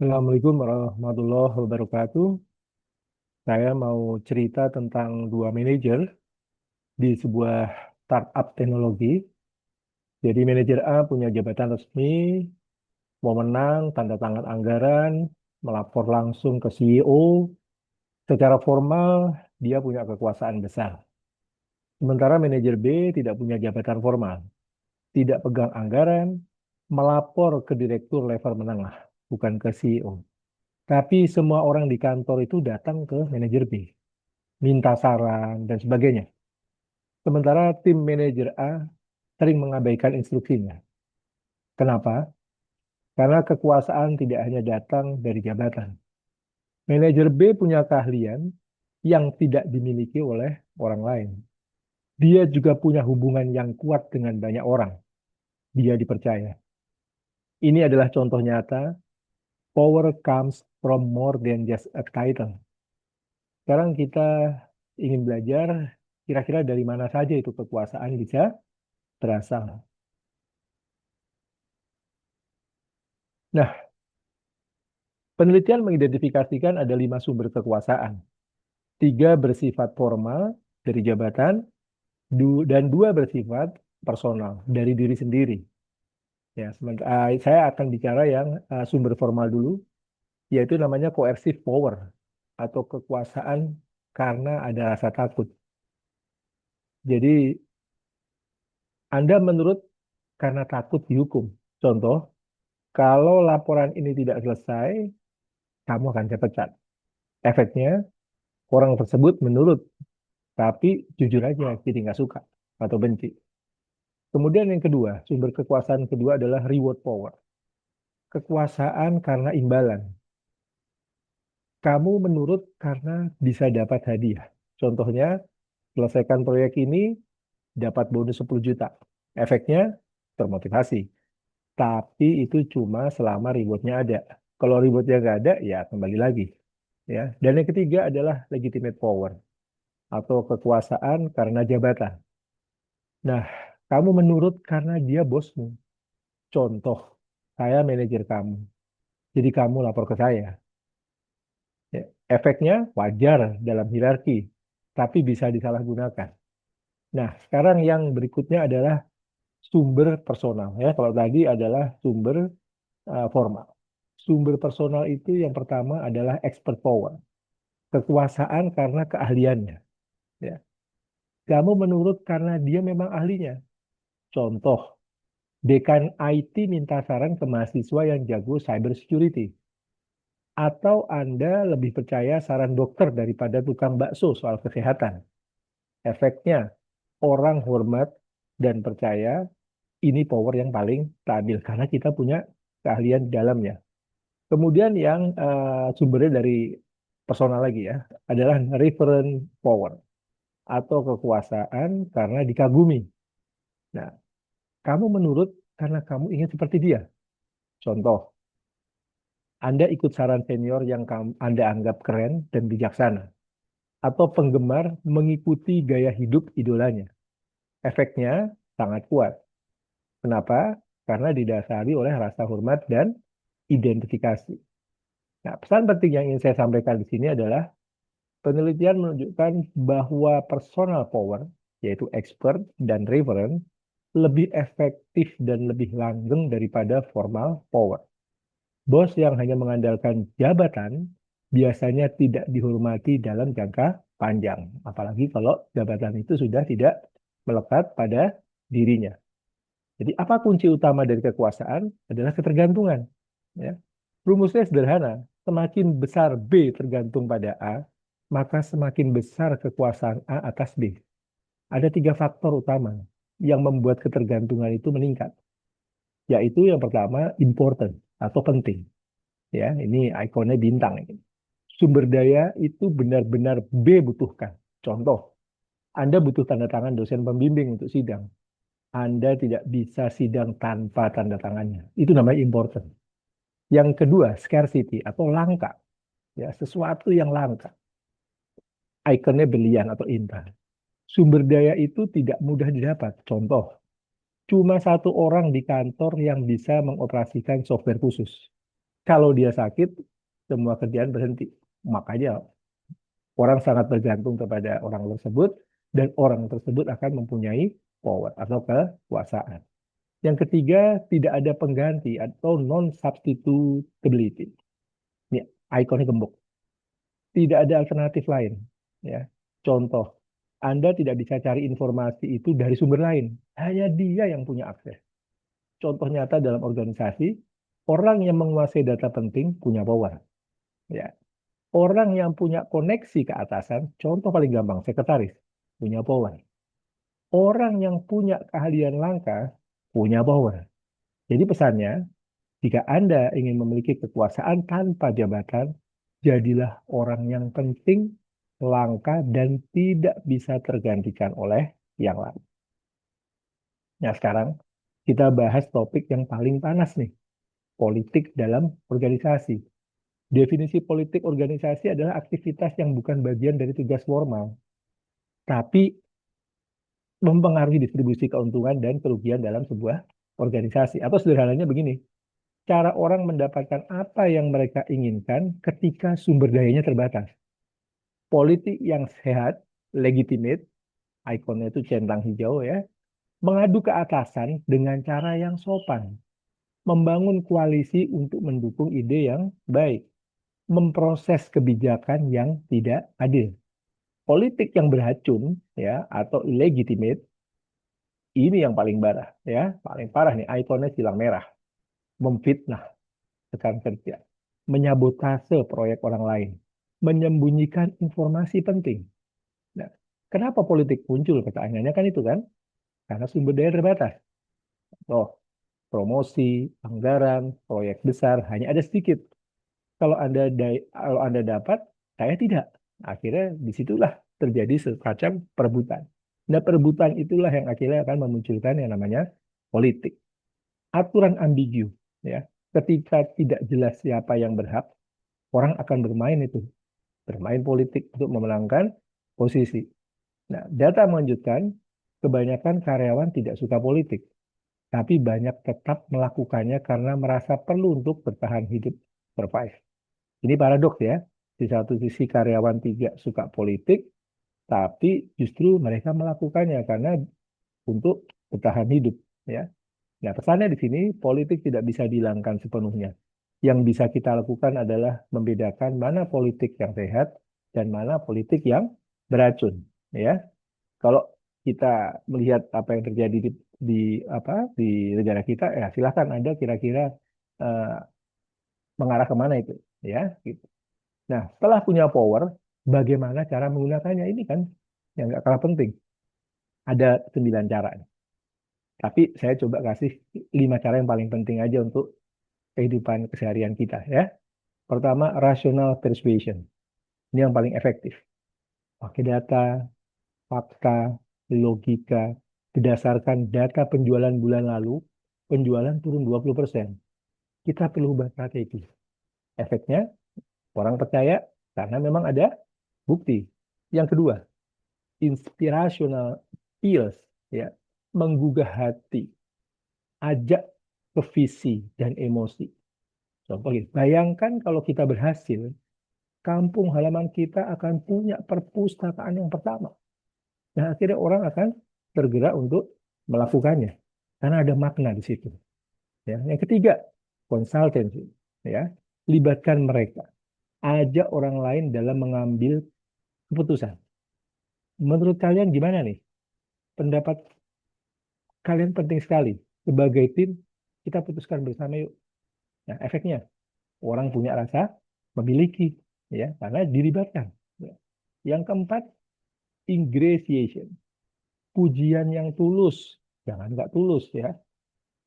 Assalamualaikum warahmatullahi wabarakatuh. Saya mau cerita tentang dua manajer di sebuah startup teknologi. Jadi manajer A punya jabatan resmi, wewenang, tanda tangan anggaran, melapor langsung ke CEO. Secara formal, dia punya kekuasaan besar. Sementara manajer B tidak punya jabatan formal, tidak pegang anggaran, melapor ke direktur level menengah, bukan ke CEO. Tapi semua orang di kantor itu datang ke manajer B, minta saran, dan sebagainya. Sementara tim manajer A sering mengabaikan instruksinya. Kenapa? Karena kekuasaan tidak hanya datang dari jabatan. Manajer B punya keahlian yang tidak dimiliki oleh orang lain. Dia juga punya hubungan yang kuat dengan banyak orang. Dia dipercaya. Ini adalah contoh nyata, power comes from more than just a title. Sekarang kita ingin belajar kira-kira dari mana saja itu kekuasaan bisa berasal. Nah, penelitian mengidentifikasikan ada 5 sumber kekuasaan. 3 bersifat formal dari jabatan, dan 2 bersifat personal dari diri sendiri. Ya, saya akan bicara yang sumber formal dulu, yaitu namanya coercive power atau kekuasaan karena ada rasa takut. Jadi, Anda menurut karena takut dihukum. Contoh, kalau laporan ini tidak selesai, kamu akan dipecat. Efeknya, orang tersebut menurut, tapi jujur aja, jadi nggak suka atau benci. Kemudian yang kedua, sumber kekuasaan kedua adalah reward power. Kekuasaan karena imbalan. Kamu menurut karena bisa dapat hadiah. Contohnya, selesaikan proyek ini, dapat bonus 10 juta. Efeknya, termotivasi. Tapi itu cuma selama rewardnya ada. Kalau rewardnya nggak ada, ya kembali lagi. Ya. Dan yang ketiga adalah legitimate power atau kekuasaan karena jabatan. Nah, kamu menurut karena dia bosmu. Contoh, saya manajer kamu. Jadi kamu lapor ke saya. Ya, efeknya wajar dalam hierarki, tapi bisa disalahgunakan. Nah, sekarang yang berikutnya adalah sumber personal. Ya, kalau tadi adalah sumber formal. Sumber personal itu yang pertama adalah expert power. Kekuasaan karena keahliannya. Ya. Kamu menurut karena dia memang ahlinya. Contoh, dekan IT minta saran ke mahasiswa yang jago cyber security. Atau Anda lebih percaya saran dokter daripada tukang bakso soal kesehatan. Efeknya, orang hormat dan percaya ini power yang paling stabil karena kita punya keahlian di dalamnya. Kemudian yang sumbernya dari personal lagi ya, adalah reference power atau kekuasaan karena dikagumi. Nah, kamu menurut karena kamu ingin seperti dia. Contoh, Anda ikut saran senior yang Anda anggap keren dan bijaksana. Atau penggemar mengikuti gaya hidup idolanya. Efeknya sangat kuat. Kenapa? Karena didasari oleh rasa hormat dan identifikasi. Nah, pesan penting yang ingin saya sampaikan di sini adalah penelitian menunjukkan bahwa personal power, yaitu expert dan reference, lebih efektif dan lebih langgeng daripada formal power. Bos yang hanya mengandalkan jabatan biasanya tidak dihormati dalam jangka panjang, apalagi kalau jabatan itu sudah tidak melekat pada dirinya. Jadi apa kunci utama dari kekuasaan adalah ketergantungan. Ya. Rumusnya sederhana, semakin besar B tergantung pada A, maka semakin besar kekuasaan A atas B. Ada 3 faktor utama yang membuat ketergantungan itu meningkat, yaitu yang pertama important atau penting. Ya, ini ikonnya bintang ini. Sumber daya itu benar-benar B butuhkan. Contoh, Anda butuh tanda tangan dosen pembimbing untuk sidang. Anda tidak bisa sidang tanpa tanda tangannya. Itu namanya important. Yang kedua, scarcity atau langka. Ya, sesuatu yang langka. Ikonnya berlian atau intan. Sumber daya itu tidak mudah didapat. Contoh, cuma 1 orang di kantor yang bisa mengoperasikan software khusus. Kalau dia sakit, semua kerjaan berhenti. Makanya orang sangat bergantung kepada orang tersebut dan orang tersebut akan mempunyai power atau kekuasaan. Yang ketiga, tidak ada pengganti atau non-substitutability. Ini ikonnya gembok. Tidak ada alternatif lain. Ya, contoh, Anda tidak bisa cari informasi itu dari sumber lain. Hanya dia yang punya akses. Contoh nyata dalam organisasi, orang yang menguasai data penting punya power. Ya, orang yang punya koneksi ke atasan, contoh paling gampang, sekretaris, punya power. Orang yang punya keahlian langka punya power. Jadi pesannya, jika Anda ingin memiliki kekuasaan tanpa jabatan, jadilah orang yang penting, langka, dan tidak bisa tergantikan oleh yang lain. Nah, sekarang kita bahas topik yang paling panas nih, politik dalam organisasi. Definisi politik organisasi adalah aktivitas yang bukan bagian dari tugas formal, tapi mempengaruhi distribusi keuntungan dan kerugian dalam sebuah organisasi. Atau sederhananya begini, cara orang mendapatkan apa yang mereka inginkan ketika sumber dayanya terbatas. Politik yang sehat, legitimate, ikonnya itu centang hijau ya, mengadu ke atasan dengan cara yang sopan, membangun koalisi untuk mendukung ide yang baik, memproses kebijakan yang tidak adil. Politik yang beracun ya atau illegitimate ini yang paling parah ya, paling parah nih ikonnya silang merah, memfitnah rekan kerja, menyabotase proyek orang lain, menyembunyikan informasi penting. Nah, kenapa politik muncul? Pertanyaannya kan itu kan, karena sumber daya terbatas. Oh, promosi, anggaran, proyek besar hanya ada sedikit. Kalau Anda dapat, saya tidak. Akhirnya disitulah terjadi semacam perebutan. Nah, perebutan itulah yang akhirnya akan memunculkan yang namanya politik. Aturan ambigu, ya. Ketika tidak jelas siapa yang berhak, orang akan bermain itu, bermain politik untuk memenangkan posisi. Nah, data menunjukkan kebanyakan karyawan tidak suka politik, tapi banyak tetap melakukannya karena merasa perlu untuk bertahan hidup, survive. Ini paradoks ya. Di satu sisi karyawan tidak suka politik, tapi justru mereka melakukannya karena untuk bertahan hidup, ya. Nah, pesannya di sini politik tidak bisa dihilangkan sepenuhnya. Yang bisa kita lakukan adalah membedakan mana politik yang sehat dan mana politik yang beracun, ya. Kalau kita melihat apa yang terjadi di apa di negara kita, ya silahkan Anda kira-kira eh, mengarah kemana itu, ya. Gitu. Nah, setelah punya power, bagaimana cara menggunakannya ini kan yang nggak kalah penting. Ada 9 cara. Tapi saya coba kasih 5 cara yang paling penting aja untuk kehidupan keseharian kita ya. Pertama, rational persuasion. Ini yang paling efektif. Pakai data, fakta, logika, berdasarkan data penjualan bulan lalu, penjualan turun 20%. Kita perlu ubah strategi. Efeknya, orang percaya karena memang ada bukti. Yang kedua, inspirational appeals, ya, menggugah hati, ajak ke visi dan emosi. Contoh gitu, bayangkan kalau kita berhasil, kampung halaman kita akan punya perpustakaan yang pertama. Dan akhirnya orang akan tergerak untuk melakukannya. Karena ada makna di situ. Ya. Yang ketiga, konsultansi. Ya. Libatkan mereka. Ajak orang lain dalam mengambil keputusan. Menurut kalian gimana nih? Pendapat kalian penting sekali. Sebagai tim, kita putuskan bersama yuk. Nah, efeknya, orang punya rasa memiliki. Ya, karena dilibatkan. Ya. Yang keempat, ingratiation. Pujian yang tulus. Jangan nggak tulus ya.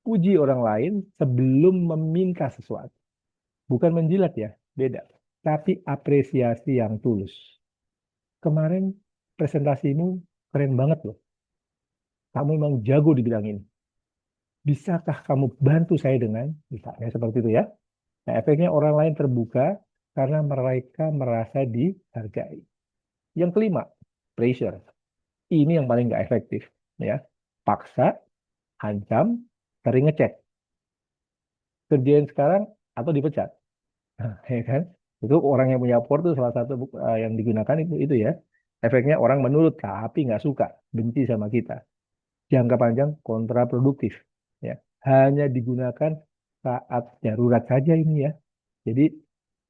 Puji orang lain sebelum meminta sesuatu. Bukan menjilat ya, beda. Tapi apresiasi yang tulus. Kemarin presentasimu keren banget loh. Kamu memang jago di bidang ini. Bisakah kamu bantu saya dengan, misalnya seperti itu ya. Nah, efeknya orang lain terbuka karena mereka merasa dihargai. Yang kelima, pressure. Ini yang paling nggak efektif. Ya, paksa, ancam, sering ngecek. Kerjain sekarang atau dipecat. Nah, ya kan? Itu orang yang punya power itu salah satu yang digunakan itu ya. Efeknya orang menurut tapi nggak suka, benci sama kita. Jangka panjang kontraproduktif. Ya, hanya digunakan saat darurat saja ini ya. Jadi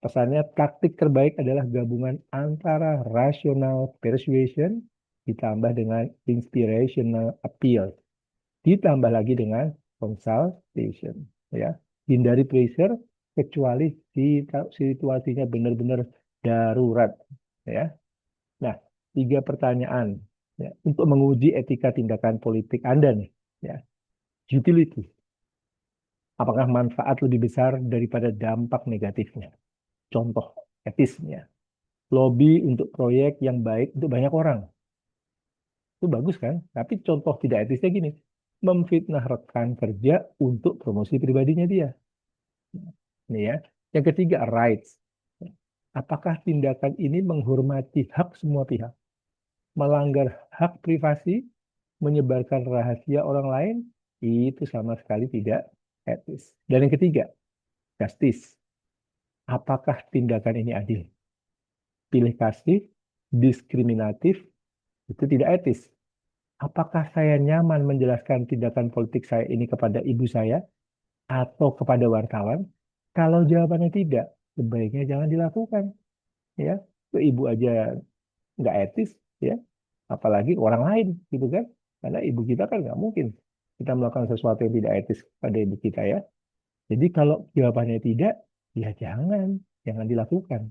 pesannya taktik terbaik adalah gabungan antara rational persuasion ditambah dengan inspirational appeal, ditambah lagi dengan consultation. Ya, hindari pressure kecuali situasinya benar-benar darurat. Ya, nah 3 pertanyaan ya, untuk menguji etika tindakan politik Anda nih. Ya, utility. Apakah manfaat lebih besar daripada dampak negatifnya? Contoh etisnya. Lobby untuk proyek yang baik untuk banyak orang. Itu bagus kan? Tapi contoh tidak etisnya gini. Memfitnah rekan kerja untuk promosi pribadinya dia. Ini ya. Yang ketiga, rights. Apakah tindakan ini menghormati hak semua pihak? Melanggar hak privasi, menyebarkan rahasia orang lain, itu sama sekali tidak etis. Dan yang ketiga, justice. Apakah tindakan ini adil? Pilih kasih, diskriminatif, itu tidak etis. Apakah saya nyaman menjelaskan tindakan politik saya ini kepada ibu saya atau kepada wartawan? Kalau jawabannya tidak, sebaiknya jangan dilakukan. Ya, ke ibu aja nggak etis, ya, apalagi orang lain, gitu kan? Karena ibu kita kan nggak mungkin kita melakukan sesuatu yang tidak etis pada ibu kita ya. Jadi kalau jawabannya tidak, ya jangan dilakukan.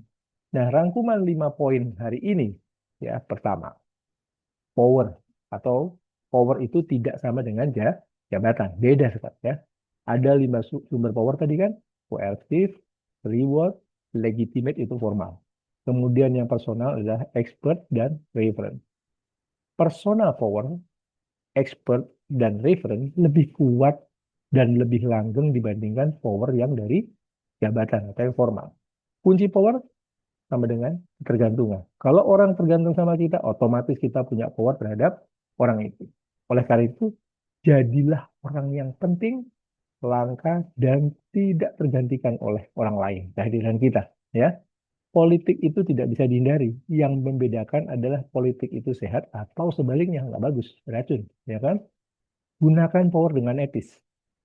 Nah, rangkuman 5 poin hari ini, ya, pertama, power atau power itu tidak sama dengan jabatan, beda sekali ya. Ada 5 sumber power tadi kan, coercive, reward, legitimate itu formal. Kemudian yang personal adalah expert dan reference. Personal power, expert dan reference lebih kuat dan lebih langgeng dibandingkan power yang dari jabatan atau yang formal. Kunci power sama dengan ketergantungan. Kalau orang tergantung sama kita, otomatis kita punya power terhadap orang itu. Oleh karena itu, jadilah orang yang penting, langka, dan tidak tergantikan oleh orang lain, kehadiran kita. Ya, politik itu tidak bisa dihindari. Yang membedakan adalah politik itu sehat atau sebaliknya nggak bagus, beracun, ya kan? Gunakan power dengan etis.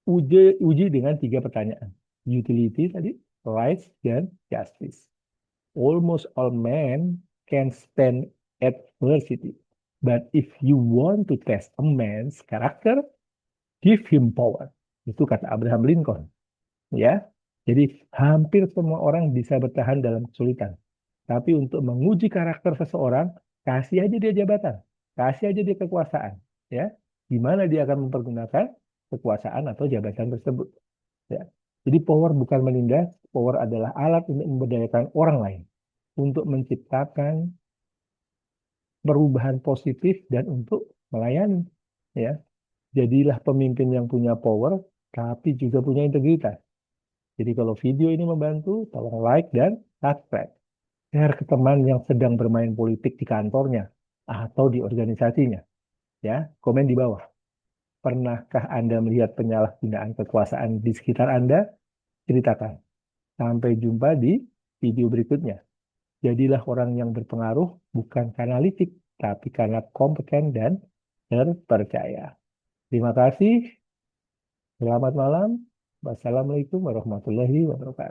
Uji dengan 3 pertanyaan. Utility tadi, rights, dan justice. Almost all men can stand adversity. But if you want to test a man's character, give him power. Itu kata Abraham Lincoln. Ya, jadi hampir semua orang bisa bertahan dalam kesulitan. Tapi untuk menguji karakter seseorang, kasih aja dia jabatan, kasih aja dia kekuasaan. Ya, gimana dia akan mempergunakan kekuasaan atau jabatan tersebut. Ya. Jadi power bukan menindas, power adalah alat untuk memberdayakan orang lain, untuk menciptakan perubahan positif dan untuk melayani. Ya, jadilah pemimpin yang punya power, tapi juga punya integritas. Jadi kalau video ini membantu, tolong like dan subscribe. Share ke teman yang sedang bermain politik di kantornya atau di organisasinya. Ya, komen di bawah. Pernahkah Anda melihat penyalahgunaan kekuasaan di sekitar Anda? Ceritakan. Sampai jumpa di video berikutnya. Jadilah orang yang berpengaruh bukan karena litik, tapi karena kompeten dan terpercaya. Terima kasih. Selamat malam. Wassalamualaikum warahmatullahi wabarakatuh.